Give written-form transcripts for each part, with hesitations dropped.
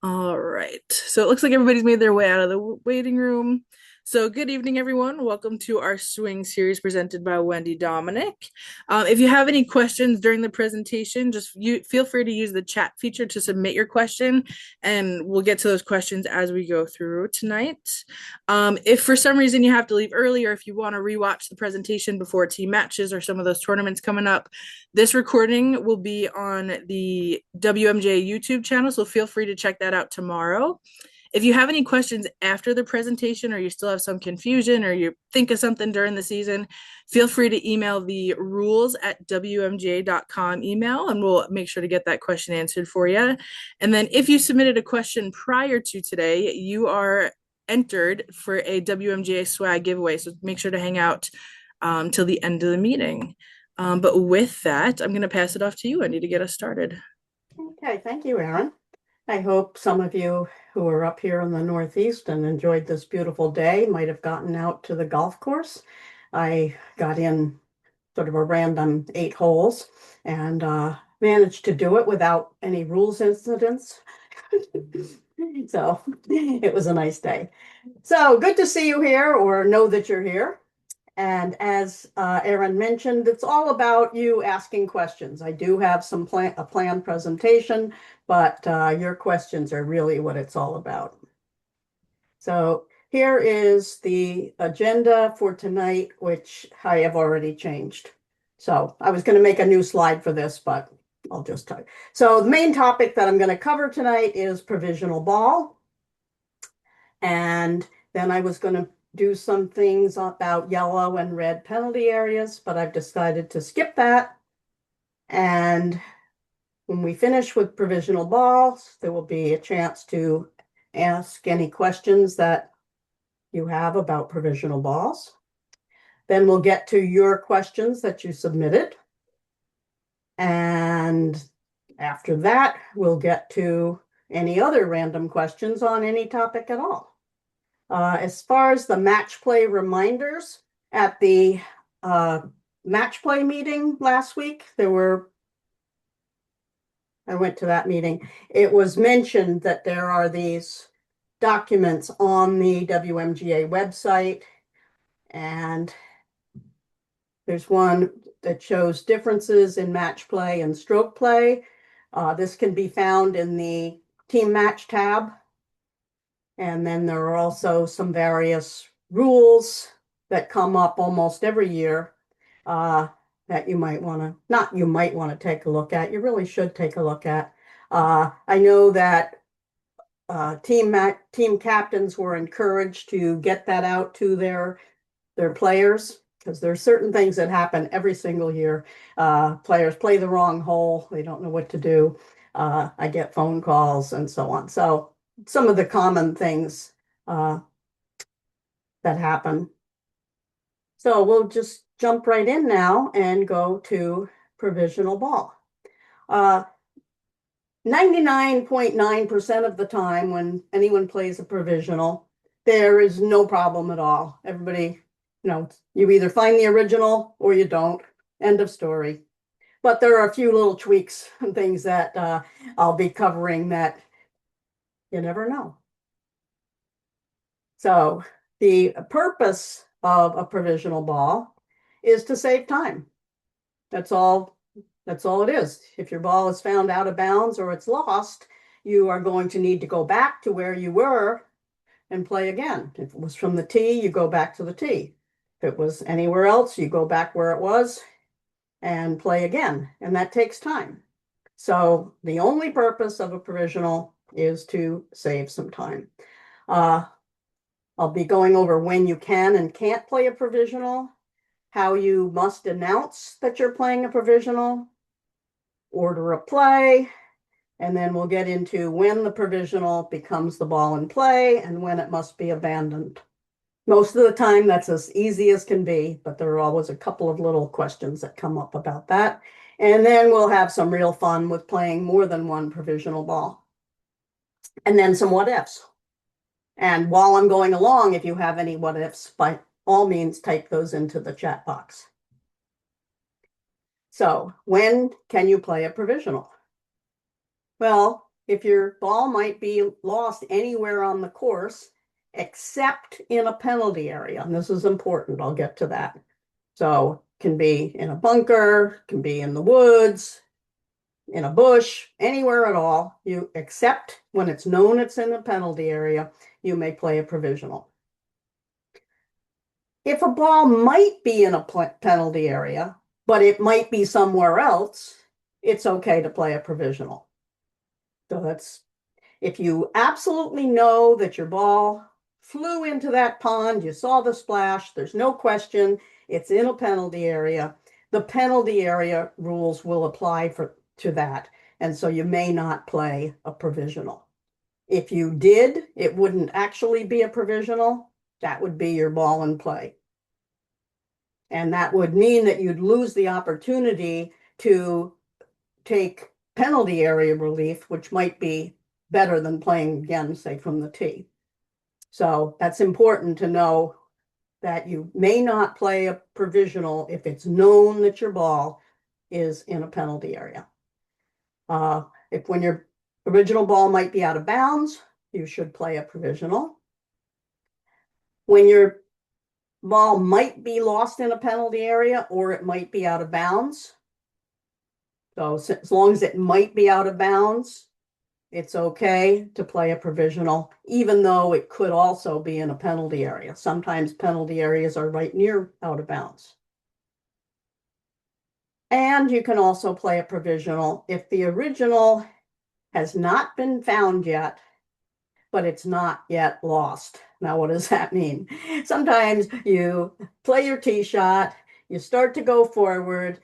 All right. So it looks like everybody's made their way out of the waiting room. So good evening, everyone. Welcome to our swing series presented by Wendy Dominick. If you have any questions during the presentation, feel free to use the chat feature to submit your question, and we'll get to those questions as we go through tonight. If for some reason you have to leave early, or if you want to rewatch the presentation before team matches or some of those tournaments coming up, this recording will be on the WMJ YouTube channel, so feel free to check that out tomorrow. If you have any questions after the presentation, or you still have some confusion, or you think of something during the season, feel free to email the rules@wmj.com email, and we'll make sure to get that question answered for you. And then if you submitted a question prior to today, you are entered for a WMJ swag giveaway, so make sure to hang out till the end of the meeting. But with that, I'm going to pass it off to you, Wendy, to get us started. Okay, thank you, Aaron. I hope some of you who are up here in the Northeast and enjoyed this beautiful day might have gotten out to the golf course. I got in sort of a random 8 holes and managed to do it without any rules incidents. So it was a nice day. So good to see you here, or know that you're here. And as Aaron mentioned, it's all about you asking questions. I do have a planned presentation, but your questions are really what it's all about. So here is the agenda for tonight, which I have already changed. So I was going to make a new slide for this, but I'll just tell you. So the main topic that I'm going to cover tonight is provisional ball. And then I was going to do some things about yellow and red penalty areas, but I've decided to skip that. And when we finish with provisional balls, there will be a chance to ask any questions that you have about provisional balls. Then we'll get to your questions that you submitted. And after that, we'll get to any other random questions on any topic at all. As far as the match play reminders, at the match play meeting last week, I went to that meeting. It was mentioned that there are these documents on the WMGA website, and there's one that shows differences in match play and stroke play. This can be found in the team match tab. And then there are also some various rules that come up almost every year that you might want to, not you might want to take a look at, you really should take a look at. I know that team captains were encouraged to get that out to their players, because there are certain things that happen every single year. Players play the wrong hole, they don't know what to do. I get phone calls and so on. So some of the common things that happen. So we'll just jump right in now and go to provisional ball. 99.9% of the time when anyone plays a provisional, there is no problem at all. Everybody, you either find the original or you don't. End of story. But there are a few little tweaks and things that I'll be covering that you never know. So the purpose of a provisional ball is to save time. That's all it is. If your ball is found out of bounds or it's lost, you are going to need to go back to where you were and play again. If it was from the tee, you go back to the tee. If it was anywhere else, you go back where it was and play again. And that takes time. So the only purpose of a provisional is to save some time. I'll be going over when you can and can't play a provisional, how you must announce that you're playing a provisional, order of play, and then we'll get into when the provisional becomes the ball in play and when it must be abandoned. Most of the time, that's as easy as can be, but there are always a couple of little questions that come up about that. And then we'll have some real fun with playing more than one provisional ball. And then some what ifs. And while I'm going along, if you have any what ifs, by all means, type those into the chat box. So when can you play a provisional? Well, if your ball might be lost anywhere on the course except in a penalty area. And this is important. I'll get to that. So can be in a bunker, can be in the woods, in a bush, anywhere at all. You except when it's known it's in a penalty area, you may play a provisional. If a ball might be in a penalty area, but it might be somewhere else, it's okay to play a provisional. So that's if you absolutely know that your ball flew into that pond, you saw the splash, there's no question, it's in a penalty area, the penalty area rules will apply to that. And so you may not play a provisional. If you did, it wouldn't actually be a provisional. That would be your ball in play. And that would mean that you'd lose the opportunity to take penalty area relief, which might be better than playing again, say, from the tee. So that's important to know that you may not play a provisional if it's known that your ball is in a penalty area. If when your original ball might be out of bounds, you should play a provisional. When your ball might be lost in a penalty area or it might be out of bounds. So as long as it might be out of bounds, it's okay to play a provisional, even though it could also be in a penalty area. Sometimes penalty areas are right near out of bounds. And you can also play a provisional if the original has not been found yet, but it's not yet lost. Now, what does that mean? Sometimes you play your tee shot, you start to go forward,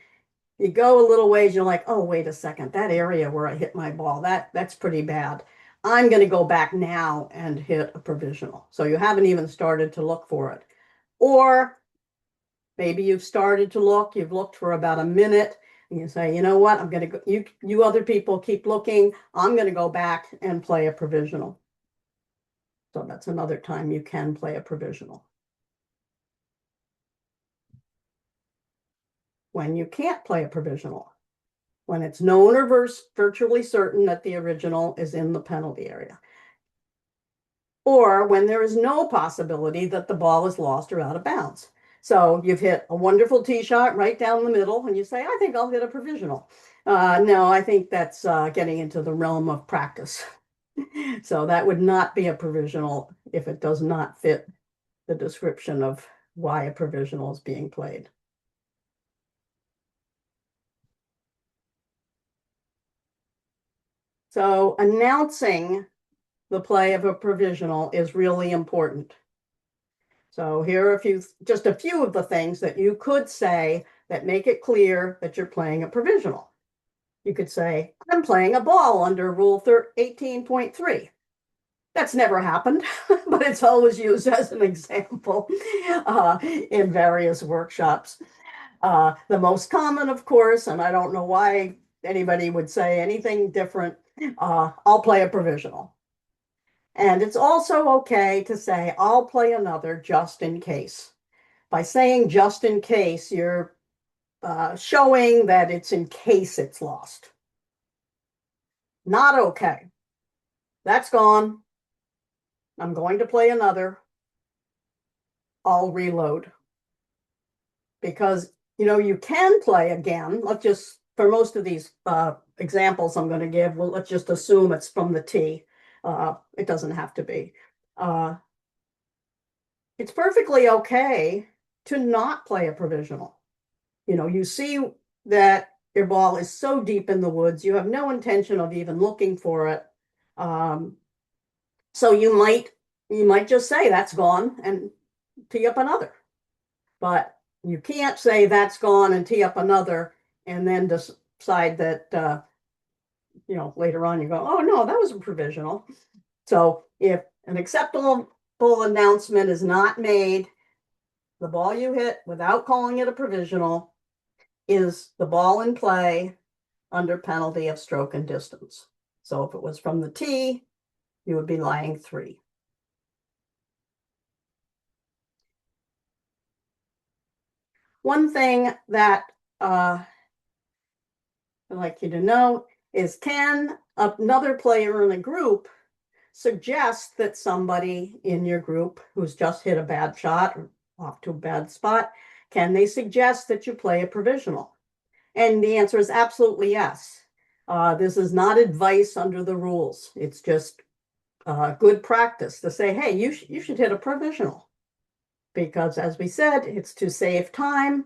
you go a little ways, you're like, oh, wait a second, that area where I hit my ball, that's pretty bad. I'm going to go back now and hit a provisional. So you haven't even started to look for it. Or maybe you've started to look, you've looked for about a minute, and you say, you know what, I'm going to go, you other people keep looking, I'm going to go back and play a provisional. So that's another time you can play a provisional. When you can't play a provisional, when it's known or virtually certain that the original is in the penalty area. Or when there is no possibility that the ball is lost or out of bounds. So you've hit a wonderful tee shot right down the middle, and you say, I think I'll hit a provisional. No, I think that's getting into the realm of practice. So that would not be a provisional if it does not fit the description of why a provisional is being played. So announcing the play of a provisional is really important. So here are just a few of the things that you could say that make it clear that you're playing a provisional. You could say, I'm playing a ball under Rule 18.3. That's never happened, but it's always used as an example in various workshops. The most common, of course, and I don't know why anybody would say anything different, I'll play a provisional. And it's also okay to say, I'll play another just in case. By saying just in case, you're showing that it's in case it's lost. Not okay. That's gone. I'm going to play another. I'll reload. Because, you can play again. Let's just, for most of these examples I'm going to give, well, let's just assume it's from the tee. It doesn't have to be. It's perfectly okay to not play a provisional. You see that your ball is so deep in the woods, you have no intention of even looking for it. So you might just say that's gone and tee up another. But you can't say that's gone and tee up another and then decide that later on you go, oh no, that was a provisional. So if an acceptable announcement is not made, the ball you hit without calling it a provisional is the ball in play under penalty of stroke and distance. So if it was from the tee, you would be lying 3. One thing that I'd like you to know is, can Another player in a group suggests that somebody in your group who's just hit a bad shot or off to a bad spot, can they suggest that you play a provisional? And the answer is absolutely yes. This is not advice under the rules. It's just good practice to say, hey, you should hit a provisional. Because as we said, it's to save time,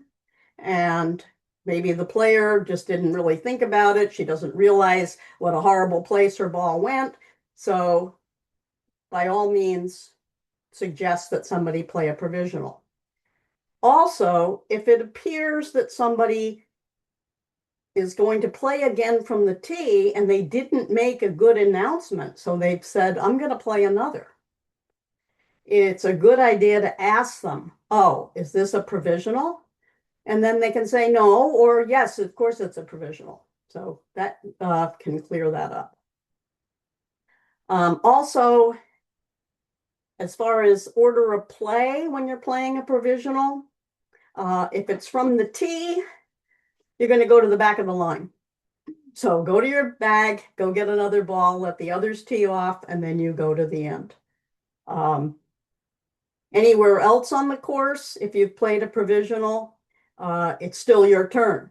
and maybe the player just didn't really think about it. She doesn't realize what a horrible place her ball went. So by all means, suggest that somebody play a provisional. Also, if it appears that somebody is going to play again from the tee and they didn't make a good announcement, so they've said, I'm going to play another, it's a good idea to ask them, oh, is this a provisional? And then they can say no, or yes, of course it's a provisional. So that can clear that up. Also, as far as order of play when you're playing a provisional, if it's from the tee, you're going to go to the back of the line. So go to your bag, go get another ball, let the others tee off, and then you go to the end. Anywhere else on the course, if you've played a provisional, it's still your turn.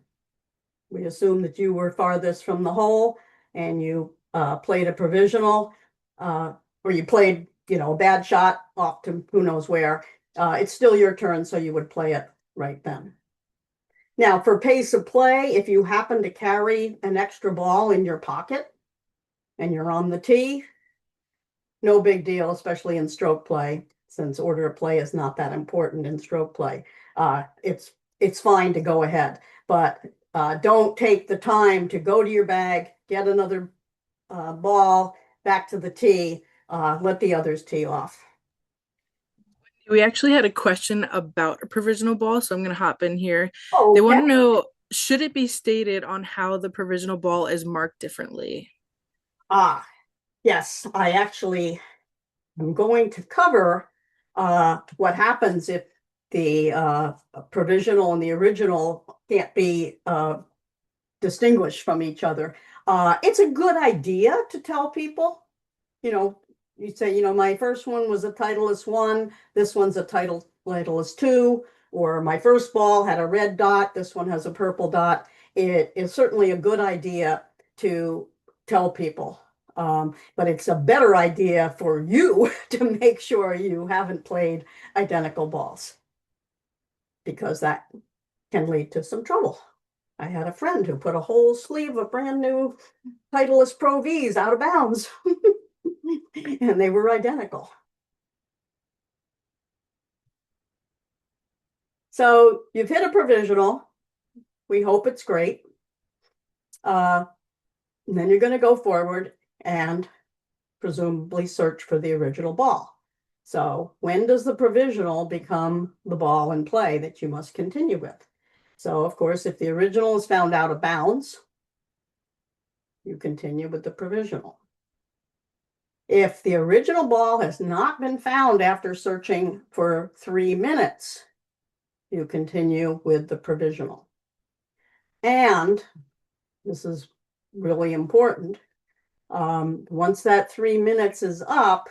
We assume that you were farthest from the hole and you played a provisional, or you played, a bad shot off to who knows where. It's still your turn, so you would play it right then. Now, for pace of play, if you happen to carry an extra ball in your pocket and you're on the tee, no big deal, especially in stroke play, since order of play is not that important in stroke play. It's fine to go ahead, but don't take the time to go to your bag, get another ball back to the tee, let the others tee off. We actually had a question about a provisional ball, so I'm going to hop in here. They want Okay. to know, should it be stated on how the provisional ball is marked differently? Yes, I actually am going to cover what happens if the provisional and the original can't be distinguished from each other. It's a good idea to tell people, you know, you say, my first one was a Titleist 1, this one's a Titleist 2, or my first ball had a red dot, this one has a purple dot. It is certainly a good idea to tell people. But it's a better idea for you to make sure you haven't played identical balls, because that can lead to some trouble. I had a friend who put a whole sleeve of brand new Titleist Pro Vs out of bounds, and they were identical. So you've hit a provisional. We hope it's great. And then you're going to go forward and presumably search for the original ball. So when does the provisional become the ball in play that you must continue with? So, of course, if the original is found out of bounds, you continue with the provisional. If the original ball has not been found after searching for 3 minutes, you continue with the provisional. And this is really important. Once that 3 minutes is up,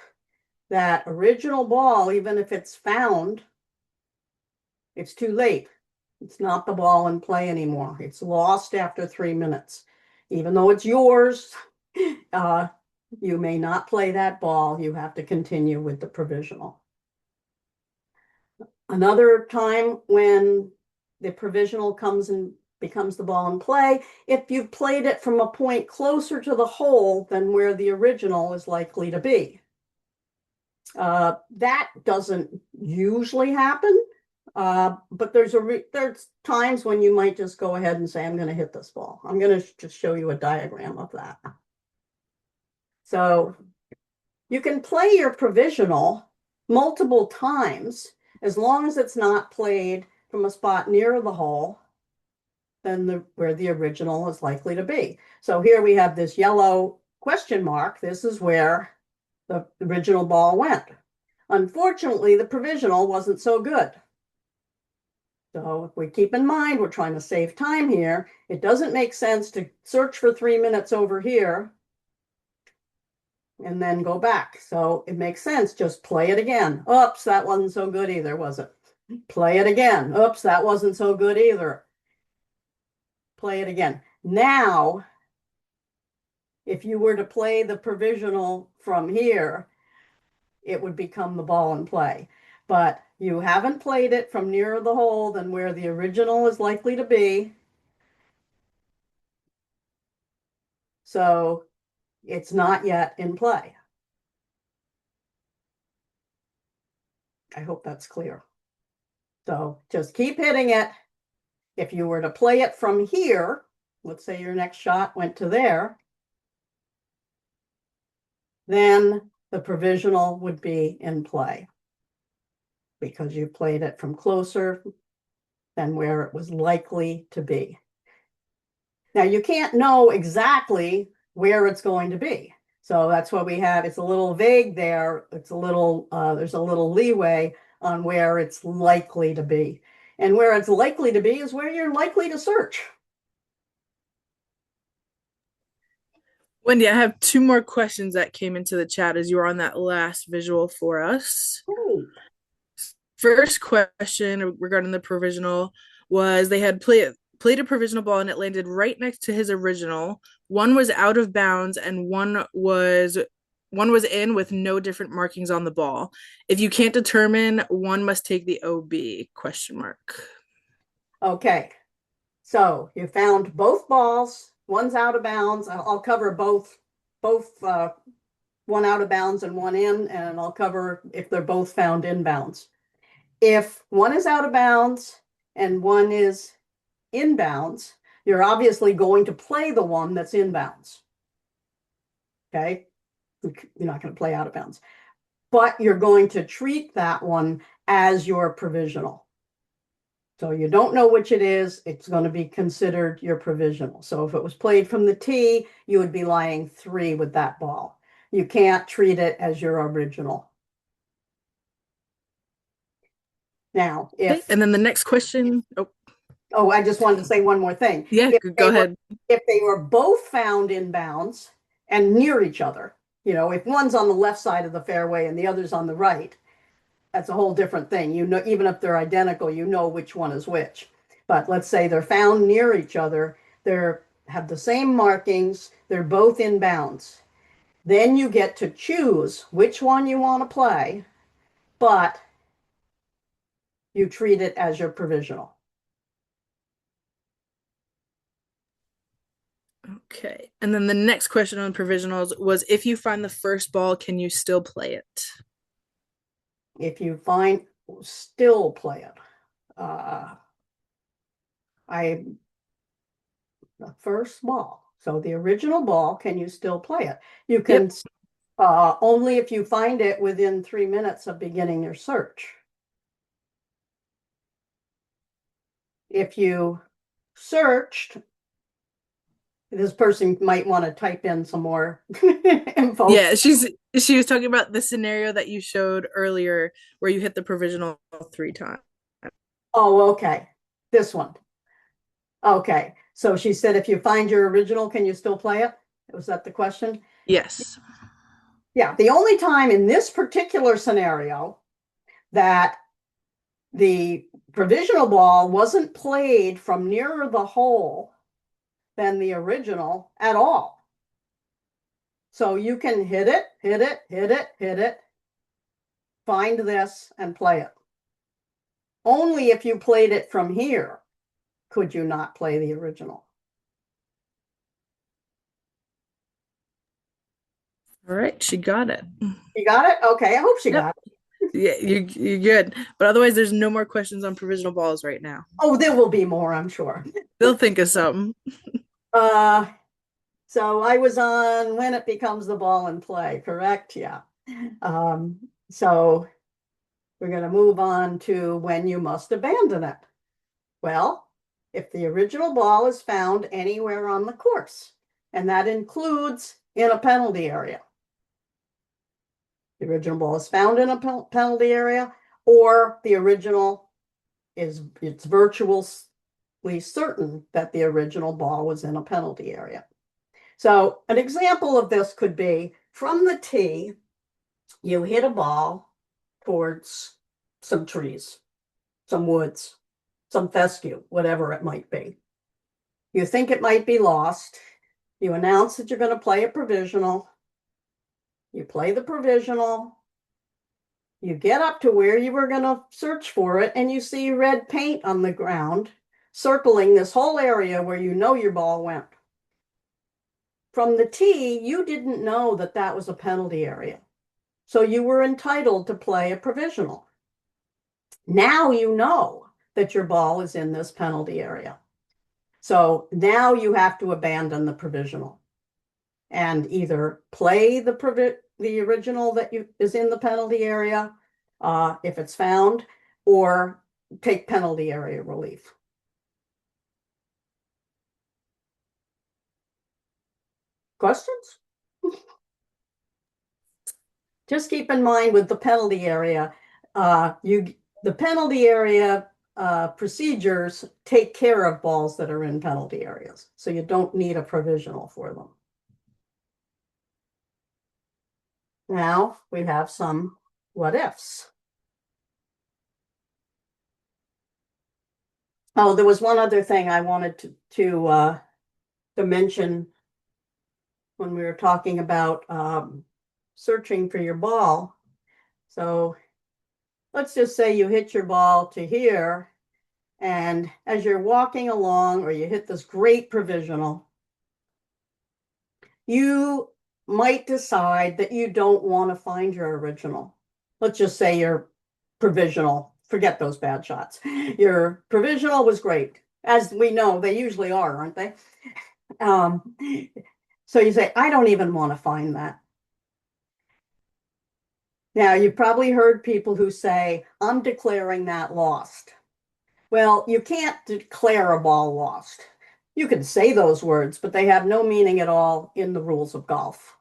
that original ball, even if it's found, it's too late. It's not the ball in play anymore. It's lost after 3 minutes. Even though it's yours, you may not play that ball. You have to continue with the provisional. Another time when the provisional comes and becomes the ball in play, if you've played it from a point closer to the hole than where the original is likely to be. That doesn't usually happen, but there's times when you might just go ahead and say, I'm going to hit this ball. I'm going to just show you a diagram of that. So you can play your provisional multiple times as long as it's not played from a spot near the hole than where the original is likely to be. So here we have this yellow question mark. This is where the original ball went. Unfortunately, the provisional wasn't so good. So if we keep in mind, we're trying to save time here. It doesn't make sense to search for 3 minutes over here and then go back. So it makes sense. Just play it again. Oops, that wasn't so good either, was it? Play it again. Oops, that wasn't so good either. Play it again. Now, if you were to play the provisional from here, it would become the ball in play. But you haven't played it from nearer the hole than where the original is likely to be. So it's not yet in play. I hope that's clear. So just keep hitting it. If you were to play it from here, let's say your next shot went to there, then the provisional would be in play because you played it from closer than where it was likely to be. Now, you can't know exactly where it's going to be. So that's what we have. It's a little vague there. It's a little, there's a little leeway on where it's likely to be. And where it's likely to be is where you're likely to search. Wendy, I have two more questions that came into the chat as you were on that last visual for us. Great. First question regarding the provisional was they had played a provisional ball and it landed right next to his original. One was out of bounds and one was in with no different markings on the ball. If you can't determine, one must take the OB question mark. Okay. So you found both balls. One's out of bounds. I'll cover both one out of bounds and one in, and I'll cover if they're both found in bounds. If one is out of bounds and one is in bounds, you're obviously going to play the one that's in bounds. Okay? You're not going to play out of bounds. But you're going to treat that one as your provisional. So you don't know which it is, it's going to be considered your provisional. So if it was played from the tee, you would be lying 3 with that ball. You can't treat it as your original. Now, Okay, and then the next question. Oh, I just wanted to say one more thing. Yeah, go ahead. If they were both found in bounds and near each other, if one's on the left side of the fairway and the other's on the right, that's a whole different thing. Even if they're identical, you know which one is which. But let's say they're found near each other, they have the same markings, they're both in bounds. Then you get to choose which one you want to play, but you treat it as your provisional. Okay. And then the next question on provisionals was if you find the first ball, can you still play it? If you find, still play it. The first ball. So the original ball, can you still play it? You can Yep. only if you find it within 3 minutes of beginning your search. If you searched, this person might want to type in some more info. Yeah, she was talking about the scenario that you showed earlier where you hit the provisional 3 times. Oh, okay. This one. Okay. So she said, if you find your original, can you still play it? Was that the question? Yes. Yeah. The only time in this particular scenario that the provisional ball wasn't played from nearer the hole than the original at all. So you can hit it, hit it, hit it, hit it, find this and play it. Only if you played it from here could you not play the original. All right, she got it. You got it? Okay, I hope she Yep. got it. Yeah, you're good. But otherwise, there's no more questions on provisional balls right now. Oh, there will be more, I'm sure. They'll think of something. Uh, so I was on when it becomes the ball in play, correct? Yeah. So we're going to move on to when you must abandon it. Well, if the original ball is found anywhere on the course, and that includes in a penalty area. The original ball is found in a penalty area, or the original it's virtually certain that the original ball was in a penalty area. So an example of this could be from the tee, you hit a ball towards some trees, some woods, some fescue, whatever it might be. You think it might be lost. You announce that you're going to play a provisional. You play the provisional. You get up to where you were going to search for it, and you see red paint on the ground, circling this whole area where you know your ball went. From the tee, you didn't know that that was a penalty area. So you were entitled to play a provisional. Now you know that your ball is in this penalty area. So now you have to abandon the provisional and either play the original that is in the penalty area, if it's found, or take penalty area relief. Questions? Just keep in mind with the penalty area, the penalty area procedures take care of balls that are in penalty areas, so you don't need a provisional for them. Now we have some what ifs. Oh, there was one other thing I wanted to mention when we were talking about searching for your ball. So let's just say you hit your ball to here, and as you're walking along, or you hit this great provisional, you might decide that you don't want to find your original. Let's just say your provisional, forget those bad shots. Your provisional was great. As we know, they usually are, aren't they? So you say, I don't even want to find that. Now, you've probably heard people who say, I'm declaring that lost. Well, you can't declare a ball lost. You can say those words, but they have no meaning at all in the rules of golf.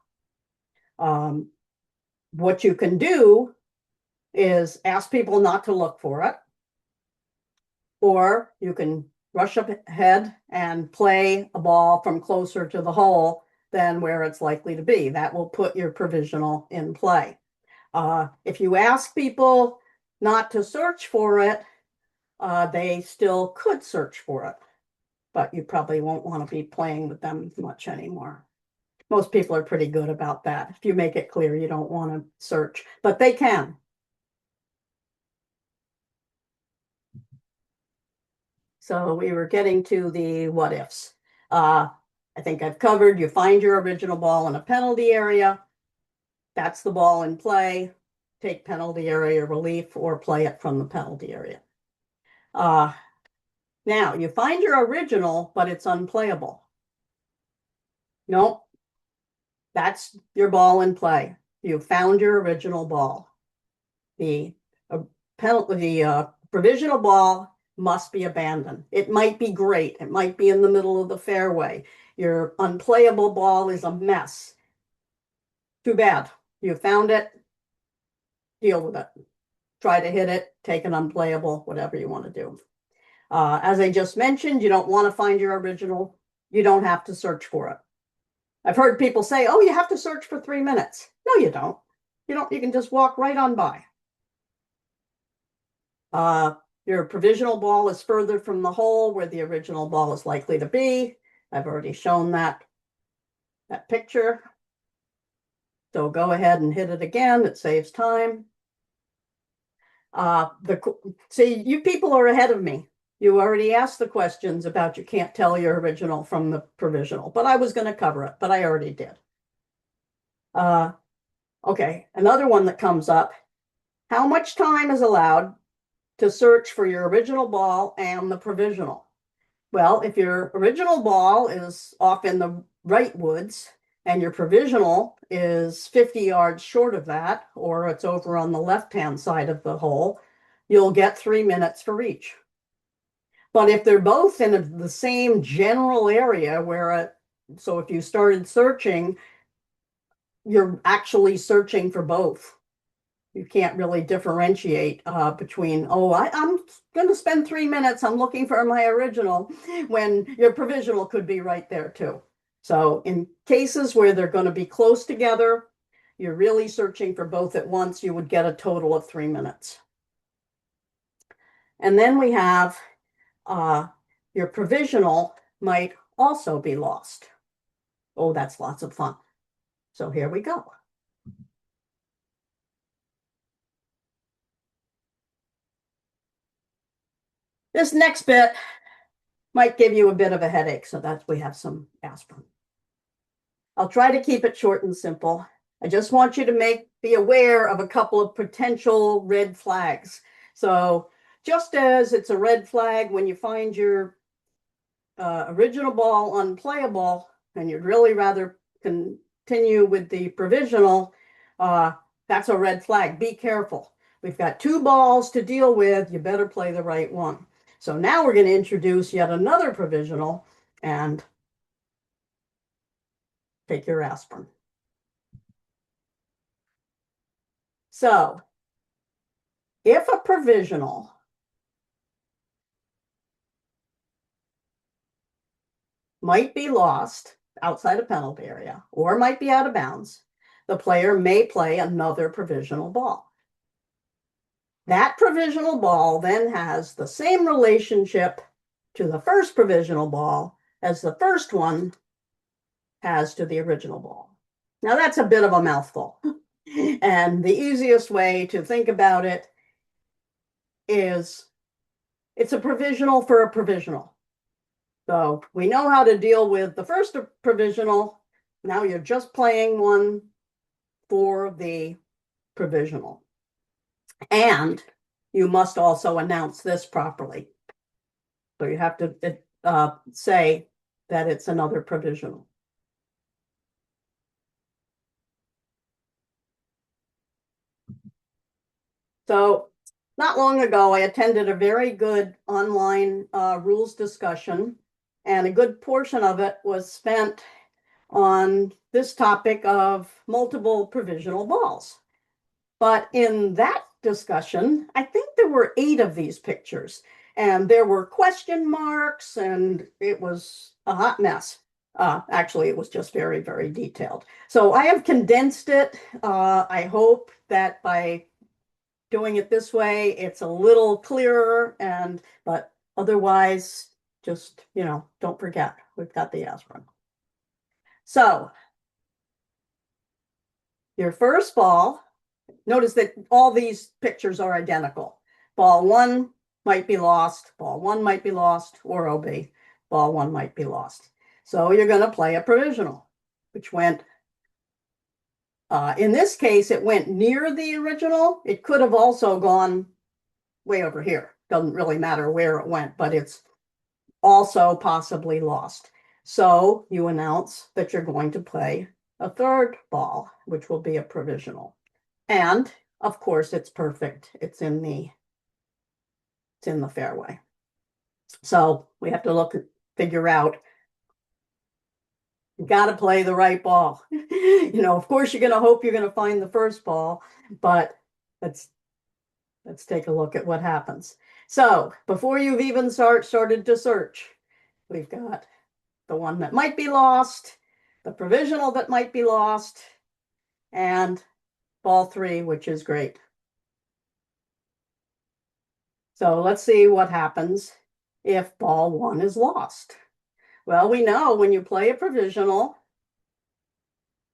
What you can do is ask people not to look for it, or you can rush up ahead and play a ball from closer to the hole than where it's likely to be. That will put your provisional in play. If you ask people not to search for it, they still could search for it, but you probably won't want to be playing with them much anymore. Most people are pretty good about that. If you make it clear you don't want to search, but they can. So we were getting to the what ifs. I think I've covered, you find your original ball in a penalty area. That's the ball in play. Take penalty area relief or play it from the penalty area. Now, you find your original, but it's unplayable. Nope. That's your ball in play. You found your original ball. The provisional ball must be abandoned. It might be great. It might be in the middle of the fairway. Your unplayable ball is a mess. Too bad. You found it. Deal with it. Try to hit it. Take an unplayable, whatever you want to do. As I just mentioned, you don't want to find your original. You don't have to search for it. I've heard people say, oh, you have to search for 3 minutes. No, you don't. You can just walk right on by. Your provisional ball is further from the hole where the original ball is likely to be. I've already shown that picture. So go ahead and hit it again. It saves time. See, you people are ahead of me. You already asked the questions about you can't tell your original from the provisional, but I was going to cover it, but I already did. Okay, another one that comes up. How much time is allowed to search for your original ball and the provisional? Well, if your original ball is off in the right woods and your provisional is 50 yards short of that, or it's over on the left-hand side of the hole, you'll get 3 minutes for each. But if they're both in the same general area so if you started searching, you're actually searching for both. You can't really differentiate between, I'm going to spend 3 minutes, I'm looking for my original, when your provisional could be right there too. So in cases where they're going to be close together, you're really searching for both at once, you would get a total of 3 minutes. And then we have your provisional might also be lost. Oh, that's lots of fun. So here we go. This next bit might give you a bit of a headache, so that's we have some aspirin. I'll try to keep it short and simple. I just want you to be aware of a couple of potential red flags. So just as it's a red flag when you find your original ball unplayable and you'd really rather continue with the provisional, that's a red flag. Be careful. We've got 2 balls to deal with. You better play the right one. So now we're going to introduce yet another provisional and take your aspirin. So if a provisional might be lost outside a penalty area or might be out of bounds, the player may play another provisional ball. That provisional ball then has the same relationship to the first provisional ball as the first one has to the original ball. Now that's a bit of a mouthful. And the easiest way to think about it is it's a provisional for a provisional. So we know how to deal with the first provisional. Now you're just playing one for the provisional. And you must also announce this properly. So you have to say that it's another provisional. So not long ago, I attended a very good online rules discussion, and a good portion of it was spent on this topic of multiple provisional balls. But in that discussion, I think there were 8 of these pictures, and there were question marks, and it was a hot mess. Actually, it was just very, very detailed. So I have condensed it. I hope that by doing it this way, it's a little clearer, but otherwise, just, don't forget, we've got the aspirin. So your first ball, notice that all these pictures are identical. Ball 1 might be lost, ball 1 might be lost, or OB, ball 1 might be lost. So you're going to play a provisional, which went, in this case, it went near the original. It could have also gone way over here. Doesn't really matter where it went, but it's also possibly lost. So you announce that you're going to play a third ball, which will be a provisional. And of course, it's perfect. It's in the fairway. So we have to figure out, you got to play the right ball. Of course, you're going to hope you're going to find the first ball, but let's take a look at what happens. So before you've even started to search, we've got the one that might be lost, the provisional that might be lost, and ball 3, which is great. So let's see what happens if ball 1 is lost. Well, we know when you play a provisional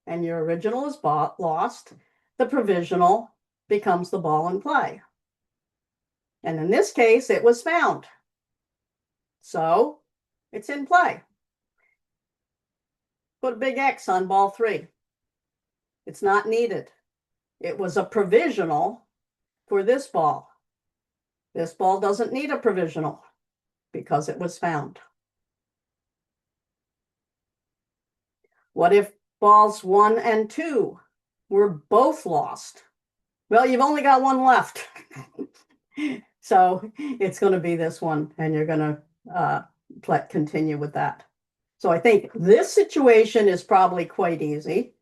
and your original is lost, the provisional becomes the ball in play. And in this case, it was found. So it's in play. Put a big X on ball 3. It's not needed. It was a provisional for this ball. This ball doesn't need a provisional because it was found. What if balls 1 and 2 were both lost? Well, you've only got one left. So it's going to be this one, and you're going to continue with that. So I think this situation is probably quite easy.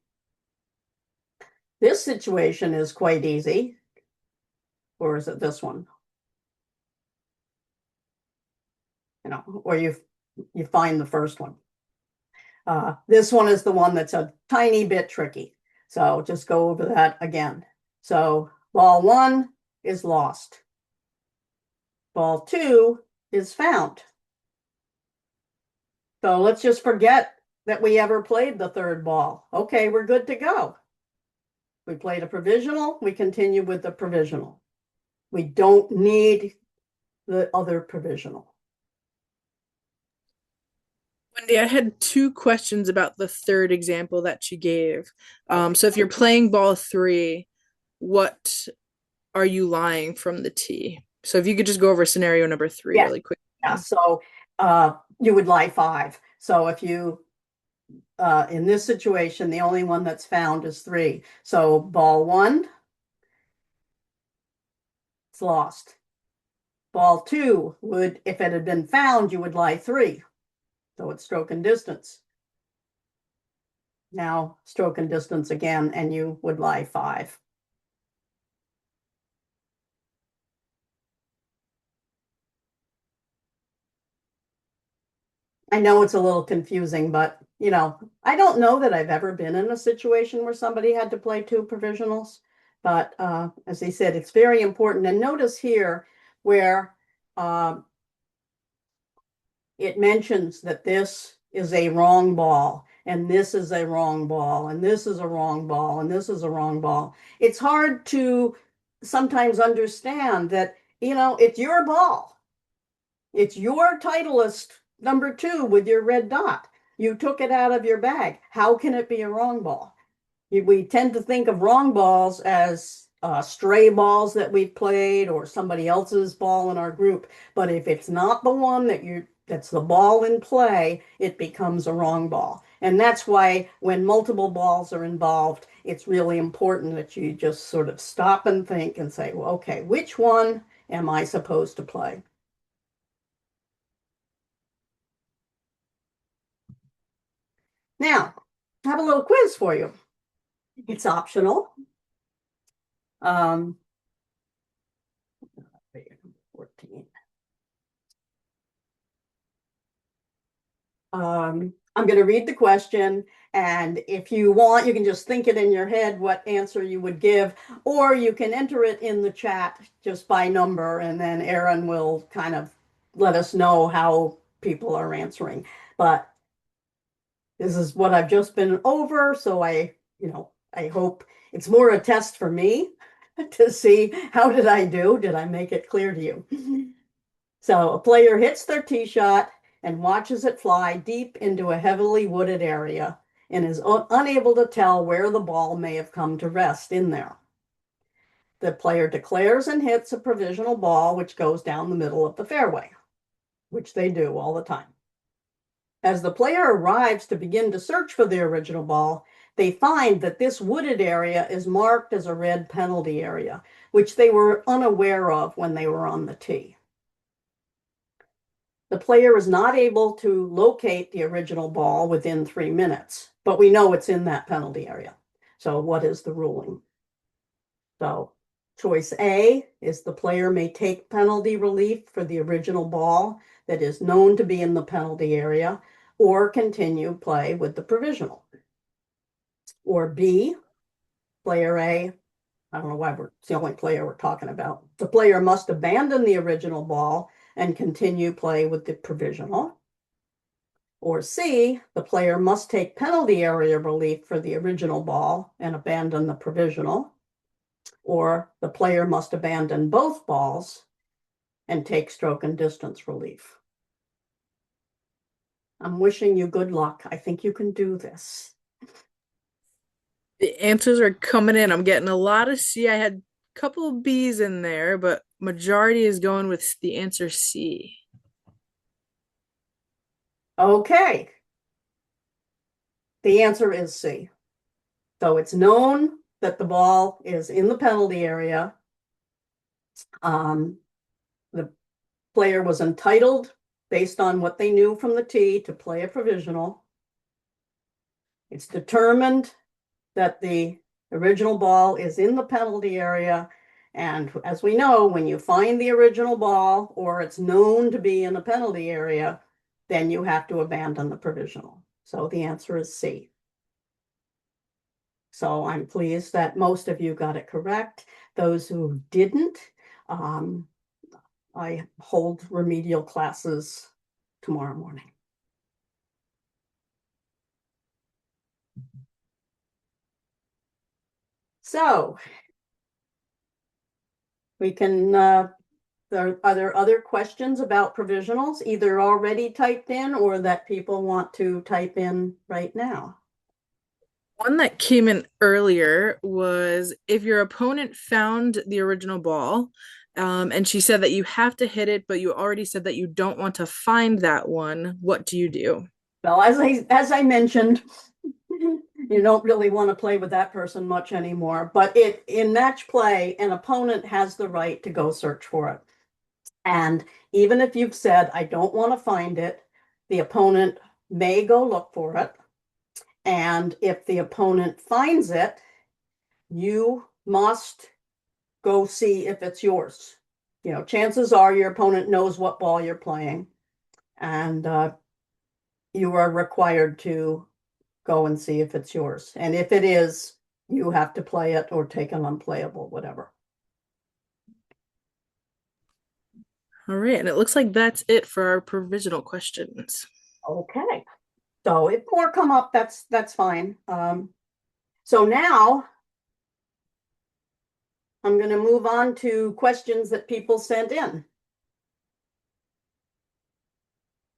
This situation is quite easy. Or is it this one? Or you find the first one. This one is the one that's a tiny bit tricky. So just go over that again. So ball one is lost. Ball two is found. So let's just forget that we ever played the third ball. Okay, we're good to go. We played a provisional, we continue with the provisional. We don't need the other provisional. Wendy, I had two questions about the third example that you gave. So if you're playing ball three, what are you lying from the tee? So if you could just go over scenario number three Yes. really quick. Yeah, so you would lie five. So if you in this situation, the only one that's found is three. So ball one, it's lost. Ball two would, if it had been found, you would lie three. So it's stroke and distance. Now stroke and distance again, and you would lie five. I know it's a little confusing, but I don't know that I've ever been in a situation where somebody had to play two provisionals. But as he said, it's very important. And notice here where uh, it mentions that this is a wrong ball, and this is a wrong ball, and this is a wrong ball, and this is a wrong ball. It's hard to sometimes understand that, it's your ball. It's your Titleist number two with your red dot. You took it out of your bag. How can it be a wrong ball? We tend to think of wrong balls as stray balls that we've played or somebody else's ball in our group. But if it's not the one that's the ball in play, it becomes a wrong ball. And that's why when multiple balls are involved, it's really important that you just sort of stop and think and say, well, okay, which one am I supposed to play? Now, I have a little quiz for you. It's optional. 14. I'm going to read the question, and if you want, you can just think it in your head what answer you would give, or you can enter it in the chat just by number, and then Aaron will kind of let us know how people are answering. But this is what I've just been over, so I hope it's more a test for me to see how did I do? Did I make it clear to you? So a player hits their tee shot and watches it fly deep into a heavily wooded area and is unable to tell where the ball may have come to rest in there. The player declares and hits a provisional ball which goes down the middle of the fairway, which they do all the time. As the player arrives to begin to search for the original ball, they find that this wooded area is marked as a red penalty area, which they were unaware of when they were on the tee. The player is not able to locate the original ball within 3 minutes, but we know it's in that penalty area. So what is the ruling? So choice A is the player may take penalty relief for the original ball that is known to be in the penalty area or continue play with the provisional. Or B, player A, I don't know why it's the only player we're talking about. The player must abandon the original ball and continue play with the provisional. Or C, the player must take penalty area relief for the original ball and abandon the provisional. Or the player must abandon both balls and take stroke and distance relief. I'm wishing you good luck. I think you can do this. The answers are coming in. I'm getting a lot of C. I had a couple of B's in there, but majority is going with the answer C. Okay. The answer is C. So it's known that the ball is in the penalty area. The player was entitled, based on what they knew from the tee, to play a provisional. It's determined that the original ball is in the penalty area. And as we know, when you find the original ball or it's known to be in the penalty area, then you have to abandon the provisional. So the answer is C. So I'm pleased that most of you got it correct. Those who didn't, um, I hold remedial classes tomorrow morning. So we can, are there other questions about provisionals, either already typed in or that people want to type in right now? One that came in earlier was if your opponent found the original ball, and she said that you have to hit it, but you already said that you don't want to find that one, what do you do? Well, as I mentioned, you don't really want to play with that person much anymore. But in match play, an opponent has the right to go search for it. And even if you've said, I don't want to find it, the opponent may go look for it. And if the opponent finds it, you must go see if it's yours. You know, chances are your opponent knows what ball you're playing, and you are required to go and see if it's yours. And if it is, you have to play it or take an unplayable, whatever. All right, and it looks like that's it for our provisional questions. Okay. So if more come up, that's fine. So now I'm going to move on to questions that people sent in.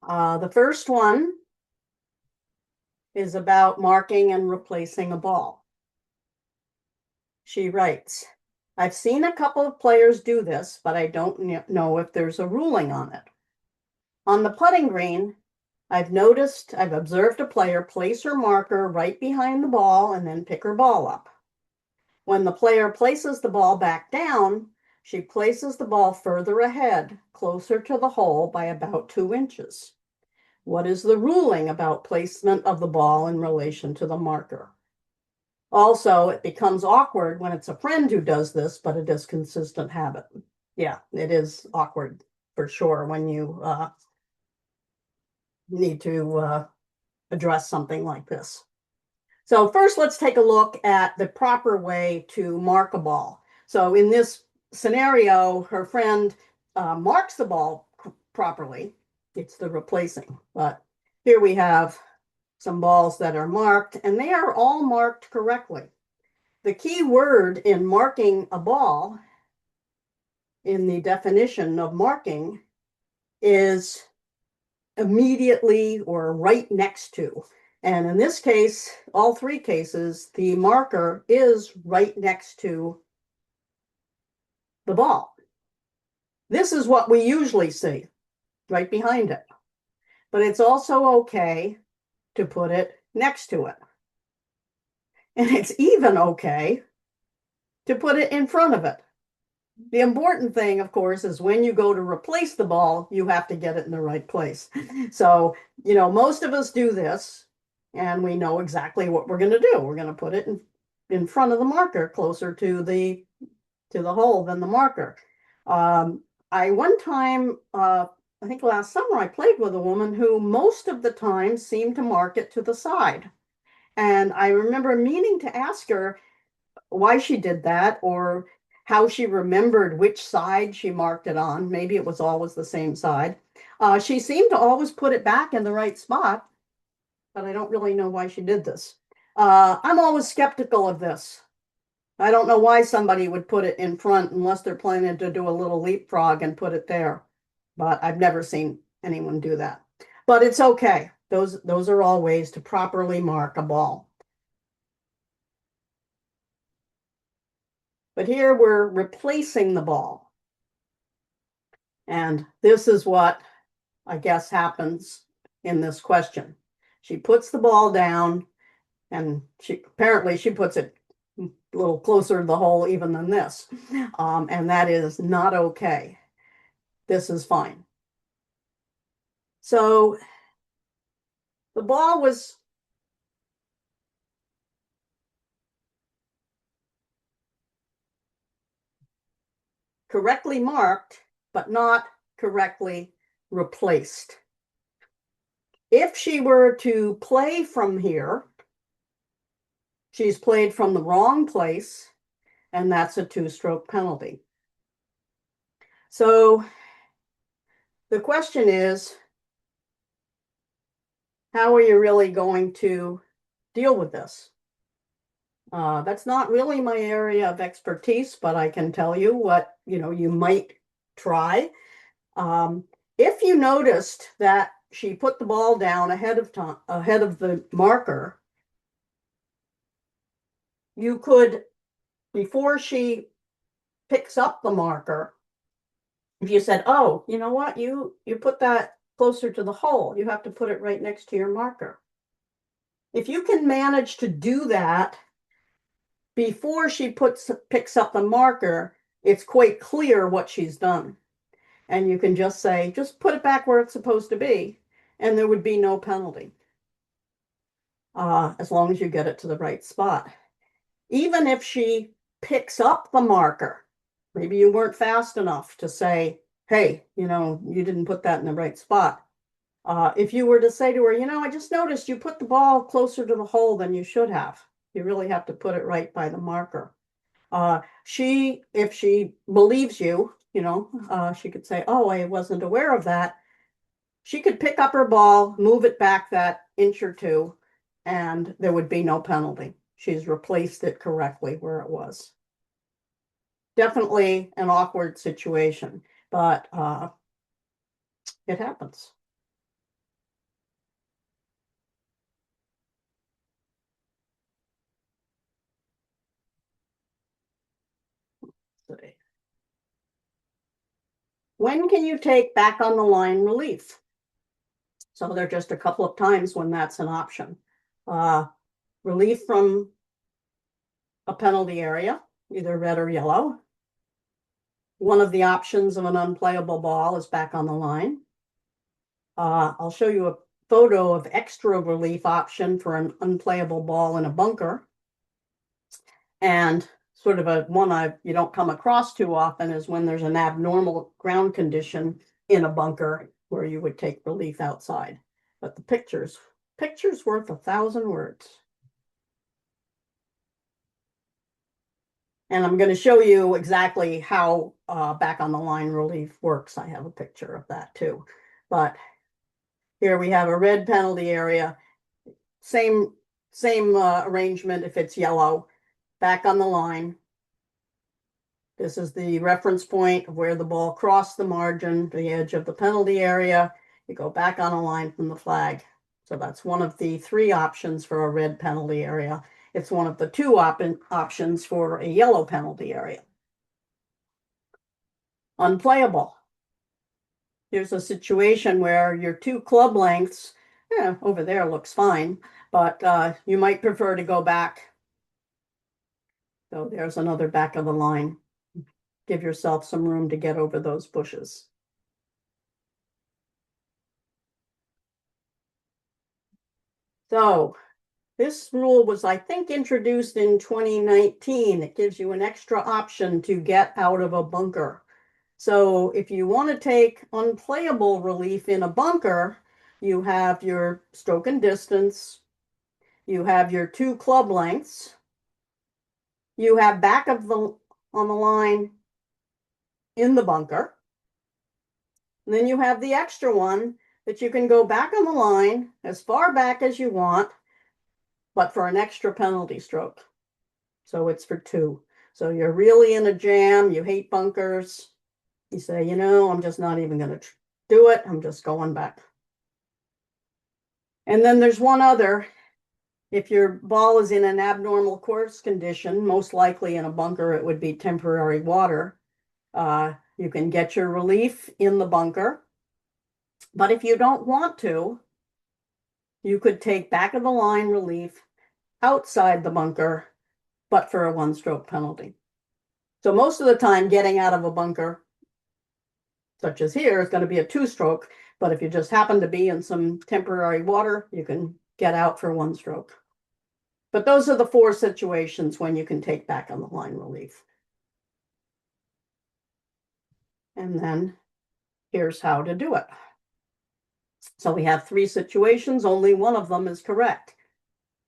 The first one is about marking and replacing a ball. She writes, I've seen a couple of players do this, but I don't know if there's a ruling on it. On the putting green, I've observed a player place her marker right behind the ball and then pick her ball up. When the player places the ball back down, she places the ball further ahead, closer to the hole by about 2 inches. What is the ruling about placement of the ball in relation to the marker? Also, it becomes awkward when it's a friend who does this, but it is consistent habit. Yeah, it is awkward for sure when you need to address something like this. So first, let's take a look at the proper way to mark a ball. So in this scenario, her friend marks the ball properly. It's the replacing. But here we have some balls that are marked, and they are all marked correctly. The key word in marking a ball in the definition of marking is immediately or right next to. And in this case, all three cases, the marker is right next to the ball. This is what we usually see, right behind it. But it's also okay to put it next to it. And it's even okay to put it in front of it. The important thing, of course, is when you go to replace the ball, you have to get it in the right place. So, you know, most of us do this, and we know exactly what we're going to do. We're going to put it in front of the marker, closer to the hole than the marker. I one time, I think last summer, I played with a woman who most of the time seemed to mark it to the side. And I remember meaning to ask her why she did that, or how she remembered which side she marked it on. Maybe it was always the same side. She seemed to always put it back in the right spot, but I don't really know why she did this. I'm always skeptical of this. I don't know why somebody would put it in front unless they're planning to do a little leapfrog and put it there. But I've never seen anyone do that. But it's okay. Those are all ways to properly mark a ball. But here we're replacing the ball. And this is what I guess happens in this question. She puts the ball down, and she puts it a little closer to the hole even than this. And that is not okay. This is fine. So the ball was correctly marked, but not correctly replaced. If she were to play from here, She's played from the wrong place, and that's a two-stroke penalty. So the question is, how are you really going to deal with this? That's not really my area of expertise, but I can tell you what, you might try. Um, if you noticed that she put the ball down ahead of the marker, you could, before she picks up the marker, if you said, oh, you know what, you put that closer to the hole, you have to put it right next to your marker. If you can manage to do that before she picks up the marker, it's quite clear what she's done. And you can just say, just put it back where it's supposed to be, and there would be no penalty, as long as you get it to the right spot. Even if she picks up the marker, maybe you weren't fast enough to say, hey, you didn't put that in the right spot. If you were to say to her, I just noticed you put the ball closer to the hole than you should have. You really have to put it right by the marker. If she believes you, she could say, oh, I wasn't aware of that. She could pick up her ball, move it back that inch or two, and there would be no penalty. She's replaced it correctly where it was. Definitely an awkward situation, but it happens. When can you take back on the line relief? So there are just a couple of times when that's an option. Relief from a penalty area, either red or yellow. One of the options of an unplayable ball is back on the line. I'll show you a photo of extra relief option for an unplayable ball in a bunker. And sort of a one you don't come across too often is when there's an abnormal ground condition in a bunker where you would take relief outside. But the picture's worth 1,000 words. And I'm going to show you exactly how back on the line relief works. I have a picture of that too. But here we have a red penalty area. Same arrangement if it's yellow. Back on the line. This is the reference point of where the ball crossed the margin, the edge of the penalty area. You go back on a line from the flag. So that's one of the 3 options for a red penalty area. It's one of the 2 options for a yellow penalty area. Unplayable. Here's a situation where your 2 club lengths, over there looks fine, but you might prefer to go back. So there's another back of the line. Give yourself some room to get over those bushes. So this rule was, I think, introduced in 2019. It gives you an extra option to get out of a bunker. So if you want to take unplayable relief in a bunker, you have your stroke and distance, you have your 2 club lengths, you have back of on the line in the bunker, and then you have the extra one that you can go back on the line as far back as you want, but for an extra penalty stroke. So it's for 2. So you're really in a jam, you hate bunkers. You say, I'm just not even going to do it. I'm just going back. And then there's one other. If your ball is in an abnormal course condition, most likely in a bunker, it would be temporary water. You can get your relief in the bunker. But if you don't want to, you could take back of the line relief outside the bunker, but for a 1-stroke penalty. So most of the time, getting out of a bunker, such as here, is going to be a 2-stroke. But if you just happen to be in some temporary water, you can get out for 1 stroke. But those are the 4 situations when you can take back on the line relief. And then here's how to do it. So we have 3 situations. Only one of them is correct.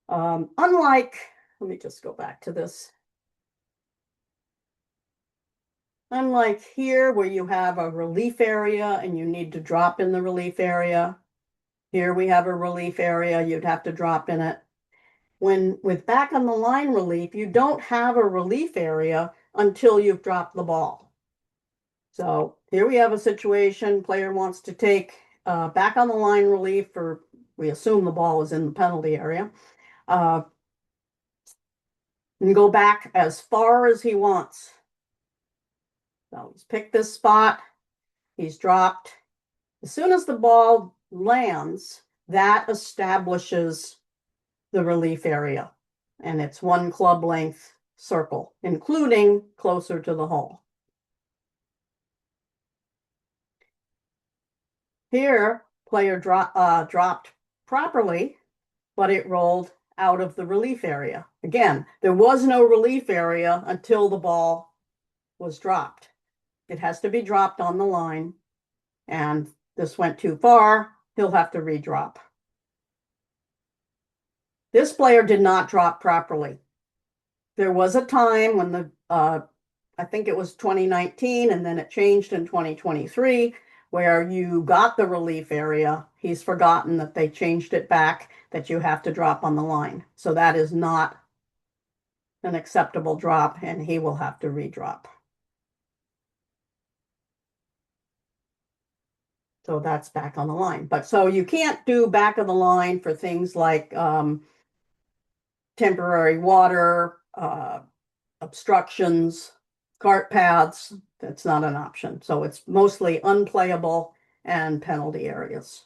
Unlike let me just go back to this. Unlike here where you have a relief area and you need to drop in the relief area, here we have a relief area, you'd have to drop in it. When with back on the line relief, you don't have a relief area until you've dropped the ball. So here we have a situation, player wants to take back on the line relief, or we assume the ball is in the penalty area, and go back as far as he wants. So he's picked this spot, he's dropped. As soon as the ball lands, that establishes the relief area, and it's 1 club length circle, including closer to the hole. Here, player dropped properly, but it rolled out of the relief area. Again, there was no relief area until the ball was dropped. It has to be dropped on the line, and this went too far, he'll have to redrop. This player did not drop properly. There was a time when I think it was 2019, and then it changed in 2023, where you got the relief area. He's forgotten that they changed it back, that you have to drop on the line. So that is not an acceptable drop, and he will have to redrop. So that's back on the line. But so you can't do back of the line for things like temporary water, obstructions, cart paths. That's not an option. So it's mostly unplayable and penalty areas.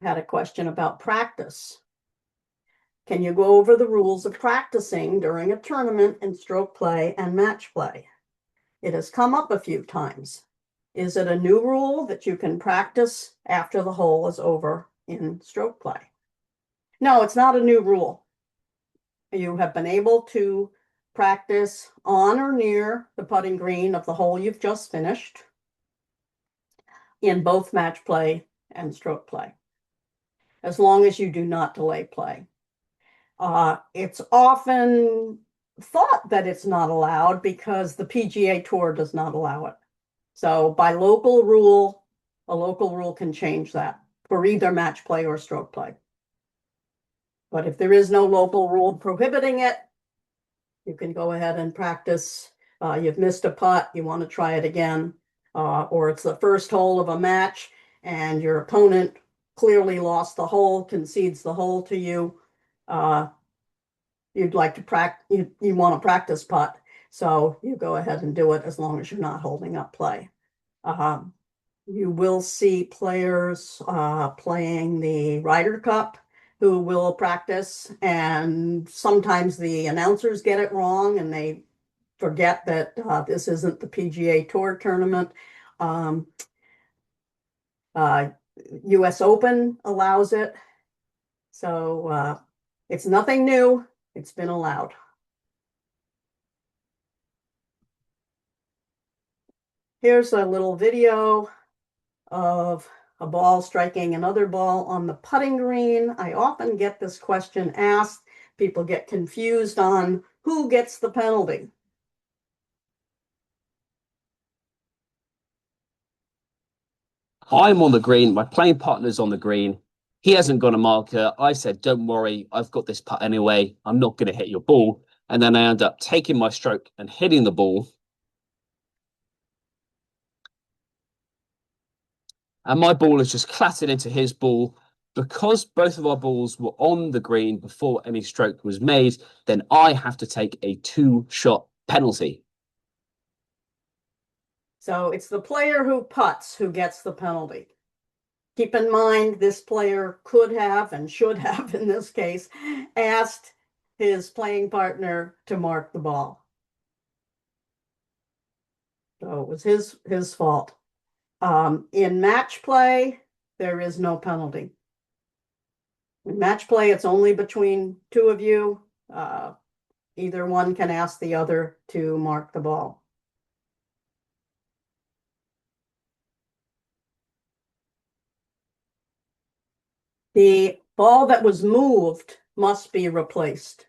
Had a question about practice. Can you go over the rules of practicing during a tournament in stroke play and match play? It has come up a few times. Is it a new rule that you can practice after the hole is over in stroke play? No, it's not a new rule. You have been able to practice on or near the putting green of the hole you've just finished in both match play and stroke play, as long as you do not delay play. It's often thought that it's not allowed because the PGA Tour does not allow it. So by local rule, a local rule can change that for either match play or stroke play. But if there is no local rule prohibiting it, you can go ahead and practice. You've missed a putt, you want to try it again, or it's the first hole of a match and your opponent clearly lost the hole, concedes the hole to you. You'd like to practice, you want to practice putt, so you go ahead and do it as long as you're not holding up play. You will see players playing the Ryder Cup who will practice, and sometimes the announcers get it wrong and they forget that this isn't the PGA Tour tournament. US Open allows it. So it's nothing new. It's been allowed. Here's a little video of a ball striking another ball on the putting green. I often get this question asked. People get confused on who gets the penalty. I'm on the green. My playing partner's on the green. He hasn't got a marker. I said, don't worry. I've got this putt anyway. I'm not going to hit your ball. And then I end up taking my stroke and hitting the ball. And my ball has just clattered into his ball. Because both of our balls were on the green before any stroke was made, then I have to take a 2-shot penalty. So it's the player who putts who gets the penalty. Keep in mind, this player could have and should have, in this case, asked his playing partner to mark the ball. So it was his fault. In match play, there is no penalty. In match play, it's only between two of you. Either one can ask the other to mark the ball. The ball that was moved must be replaced.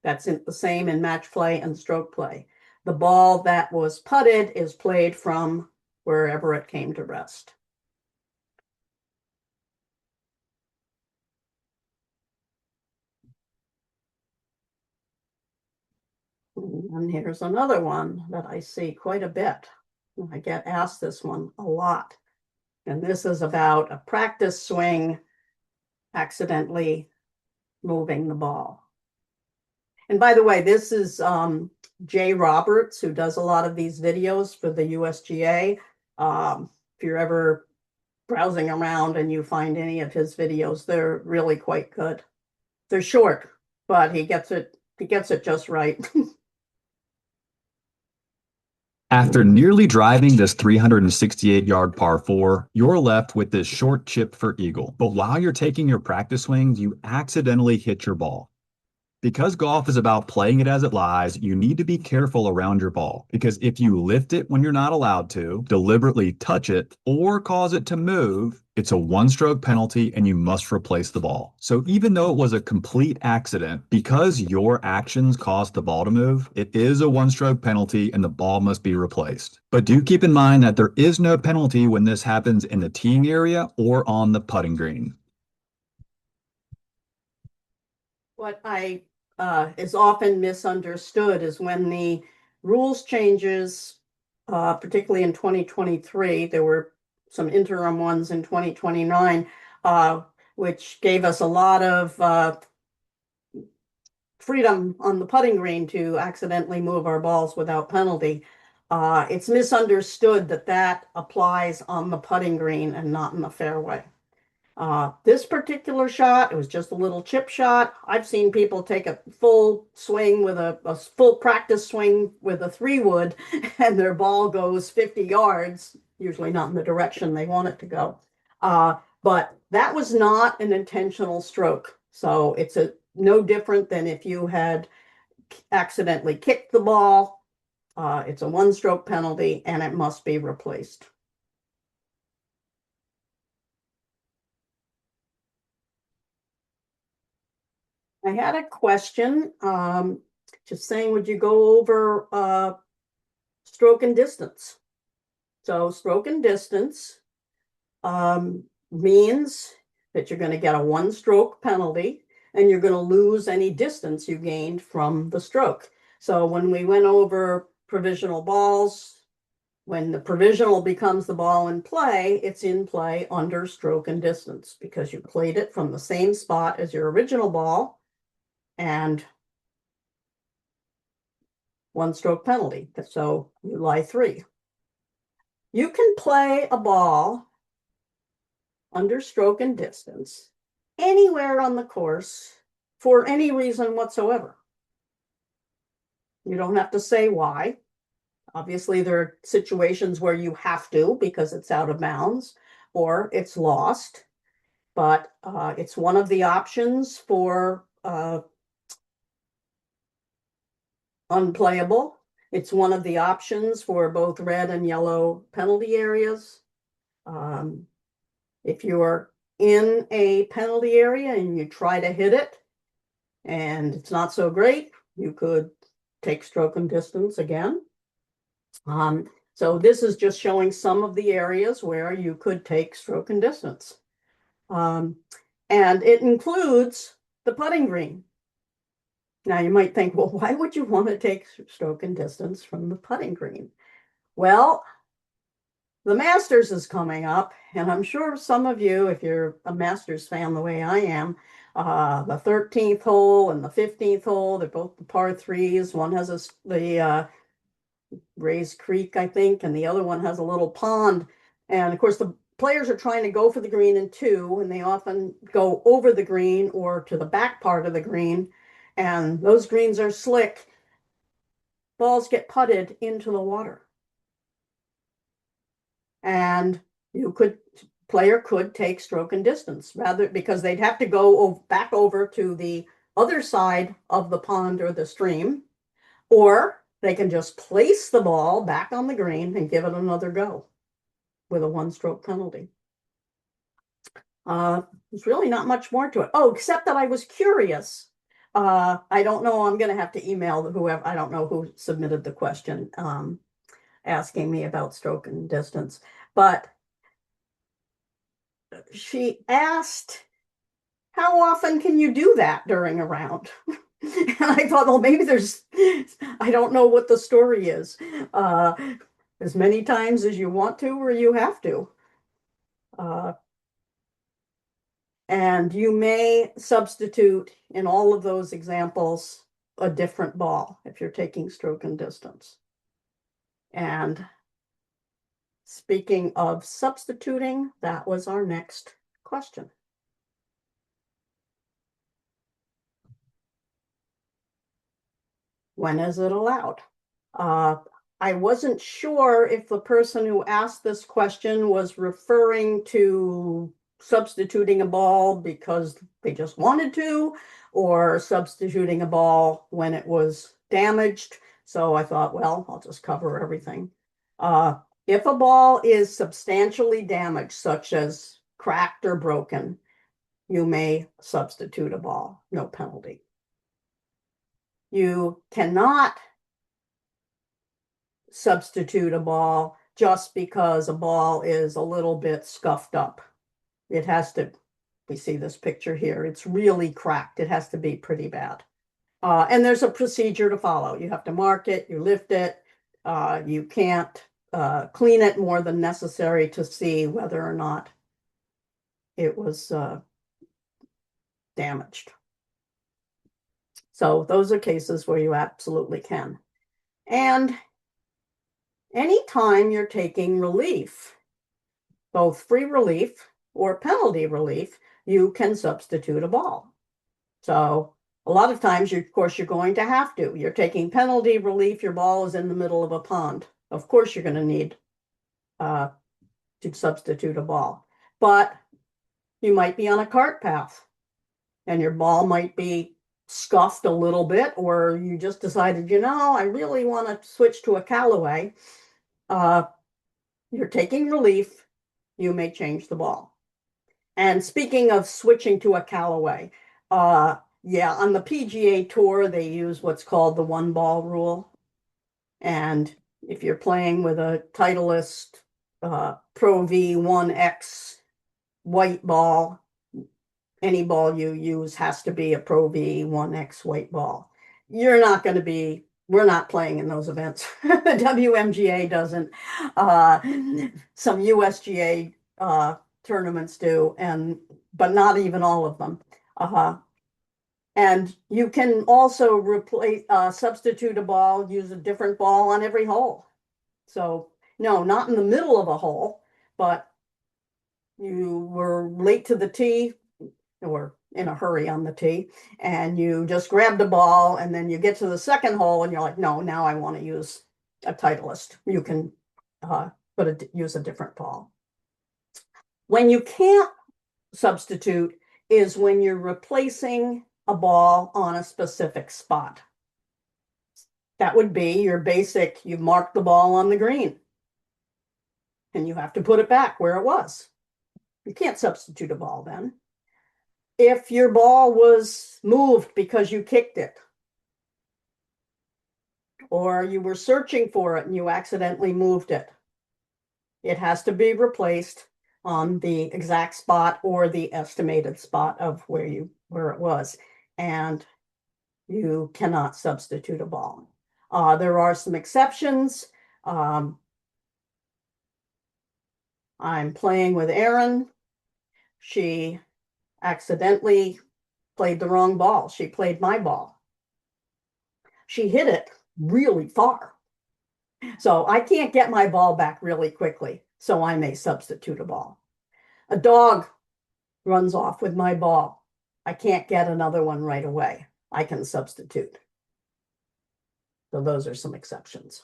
That's the same in match play and stroke play. The ball that was putted is played from wherever it came to rest. And here's another one that I see quite a bit. I get asked this one a lot. And this is about a practice swing accidentally moving the ball. And by the way, this is Jay Roberts, who does a lot of these videos for the USGA. If you're ever browsing around and you find any of his videos, they're really quite good. They're short, but he gets it just right. After nearly driving this 368-yard par 4, you're left with this short chip for eagle. But while you're taking your practice swings, you accidentally hit your ball. Because golf is about playing it as it lies, you need to be careful around your ball, because if you lift it when you're not allowed to, deliberately touch it, or cause it to move, it's a one-stroke penalty and you must replace the ball. So even though it was a complete accident, because your actions caused the ball to move, it is a one-stroke penalty and the ball must be replaced. But do keep in mind that there is no penalty when this happens in the teeing area or on the putting green. What is often misunderstood is when the rules changes, particularly in 2023, there were some interim ones in 2029, which gave us a lot of freedom on the putting green to accidentally move our balls without penalty. It's misunderstood that that applies on the putting green and not in the fairway. This particular shot, it was just a little chip shot. I've seen people take a full swing with a full practice swing with a 3-wood and their ball goes 50 yards, usually not in the direction they want it to go. But that was not an intentional stroke. So it's no different than if you had accidentally kicked the ball. It's a one-stroke penalty and it must be replaced. I had a question, just saying, would you go over stroke and distance? So stroke and distance means that you're going to get a one-stroke penalty and you're going to lose any distance you gained from the stroke. So when we went over provisional balls, when the provisional becomes the ball in play, it's in play under stroke and distance because you played it from the same spot as your original ball. And one-stroke penalty. So you lie 3. You can play a ball under stroke and distance anywhere on the course for any reason whatsoever. You don't have to say why. Obviously, there are situations where you have to because it's out of bounds or it's lost. But it's one of the options for unplayable. It's one of the options for both red and yellow penalty areas. If you're in a penalty area and you try to hit it and it's not so great, you could take stroke and distance again. So this is just showing some of the areas where you could take stroke and distance. And it includes the putting green. Now you might think, well, why would you want to take stroke and distance from the putting green? Well, the Masters is coming up, and I'm sure some of you, if you're a Masters fan the way I am, the 13th hole and the 15th hole, they're both the par 3s. One has the raised creek, I think, and the other one has a little pond. And of course, the players are trying to go for the green in 2, and they often go over the green or to the back part of the green. And those greens are slick. Balls get putted into the water. And player could take stroke and distance rather because they'd have to go back over to the other side of the pond or the stream, or they can just place the ball back on the green and give it another go with a one-stroke penalty. There's really not much more to it. Oh, except that I was curious. I don't know. I'm going to have to email whoever. I don't know who submitted the question asking me about stroke and distance. But she asked, how often can you do that during a round? And I thought, well, maybe I don't know what the story is. As many times as you want to or you have to. And you may substitute in all of those examples a different ball if you're taking stroke and distance. And speaking of substituting, that was our next question. When is it allowed? I wasn't sure if the person who asked this question was referring to substituting a ball because they just wanted to, or substituting a ball when it was damaged. So I thought, well, I'll just cover everything. If a ball is substantially damaged, such as cracked or broken, you may substitute a ball, no penalty. You cannot substitute a ball just because a ball is a little bit scuffed up. It has to, we see this picture here, it's really cracked. It has to be pretty bad. And there's a procedure to follow. You have to mark it, you lift it. You can't clean it more than necessary to see whether or not it was damaged. So those are cases where you absolutely can. And anytime you're taking relief, both free relief or penalty relief, you can substitute a ball. So a lot of times, of course, you're going to have to. You're taking penalty relief, your ball is in the middle of a pond. Of course, you're going to need to substitute a ball. But you might be on a cart path and your ball might be scuffed a little bit, or you just decided, I really want to switch to a Callaway. You're taking relief, you may change the ball. And speaking of switching to a Callaway, on the PGA Tour, they use what's called the one ball rule. And if you're playing with a Titleist Pro V1X white ball, any ball you use has to be a Pro V1X white ball. We're not playing in those events. The WMGA doesn't. Some USGA tournaments do, but not even all of them. And you can also substitute a ball, use a different ball on every hole. So no, not in the middle of a hole, but you were late to the tee or in a hurry on the tee, and you just grabbed the ball, and then you get to the second hole and you're like, no, now I want to use a Titleist. You can use a different ball. When you can't substitute is when you're replacing a ball on a specific spot. That would be your basic, you've marked the ball on the green and you have to put it back where it was. You can't substitute a ball then. If your ball was moved because you kicked it, or you were searching for it and you accidentally moved it, it has to be replaced on the exact spot or the estimated spot of where it was. And you cannot substitute a ball. There are some exceptions. I'm playing with Erin. She accidentally played the wrong ball. She played my ball. She hit it really far. So I can't get my ball back really quickly. So I may substitute a ball. A dog runs off with my ball. I can't get another one right away. I can substitute. So those are some exceptions.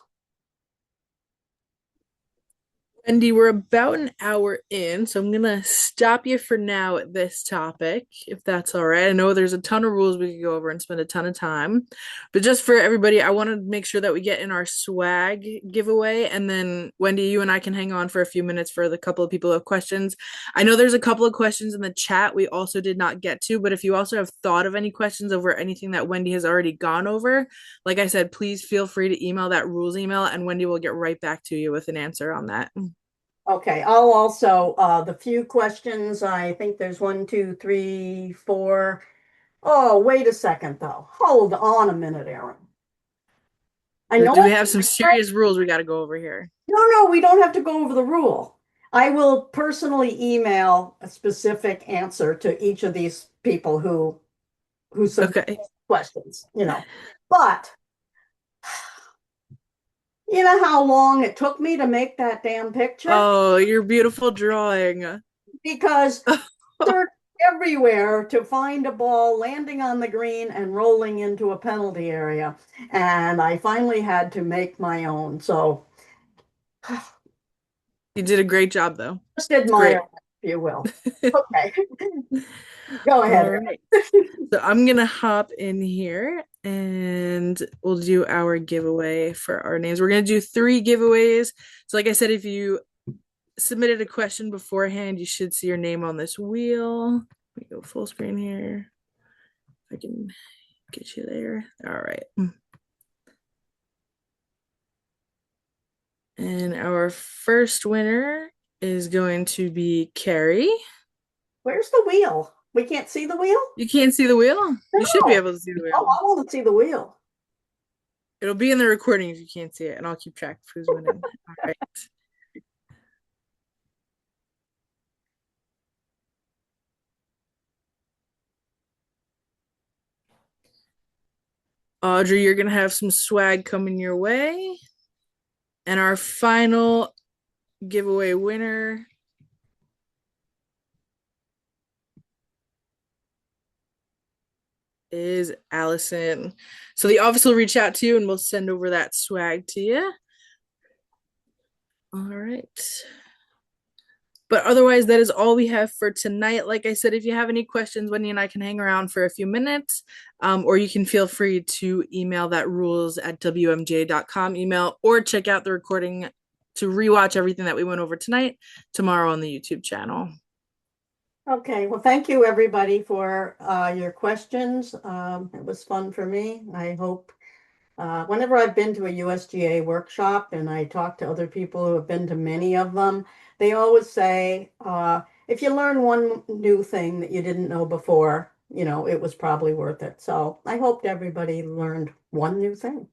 Wendy, we're about an hour in, so I'm gonna stop you for now at this topic, if that's all right. I know there's a ton of rules we could go over and spend a ton of time, but just for everybody, I want to make sure that we get in our swag giveaway, and then Wendy, you and I can hang on for a few minutes for the couple of people who have questions. I know there's a couple of questions in the chat we also did not get to, but if you also have thought of any questions over anything that Wendy has already gone over, like I said, please feel free to email that rules email, and Wendy will get right back to you with an answer on that. Okay, I'll also, the few questions, I think there's one, two, three, four. Oh, wait a second though. Hold on a minute, Aaron. I know Do we it's have some serious rules we got to go over here? no, we don't have to go over the rule. I will personally email a specific answer to each of these people who submit Okay. questions, But you know how long it took me to make that damn picture? Oh, your beautiful drawing. Because searched everywhere to find a ball landing on the green and rolling into a penalty area. And I finally had to make my own. So You did a great job, though. just It's great. admire, if you will. Okay, go ahead. All right. So I'm gonna hop in here and we'll do our giveaway for our names. We're gonna do 3 giveaways. So like I said, if you submitted a question beforehand, you should see your name on this wheel. Let me go full screen here. If I can get you there. All right. And our first winner is going to be Carrie. Where's the wheel? We can't see the wheel? You can't see the wheel? You should be No. able to see the Oh, wheel. I want to see the wheel. It'll be in the recording if you can't see it, and I'll keep track of who's winning. All right. Audrey, you're going to have some swag coming your way. And our final giveaway winner is Allison. So the office will reach out to you and we'll send over that swag to you. All right. But otherwise, that is all we have for tonight. Like I said, if you have any questions, Wendy and I can hang around for a few minutes, or you can feel free to email that rules@wmj.com email, or check out the recording to rewatch everything that we went over tonight tomorrow on the YouTube channel. Okay, well, thank you everybody for your questions. It was fun for me. I hope whenever I've been to a USGA workshop and I talk to other people who have been to many of them, they always say, if you learn one new thing that you didn't know before, it was probably worth it. So I hoped everybody learned one new thing.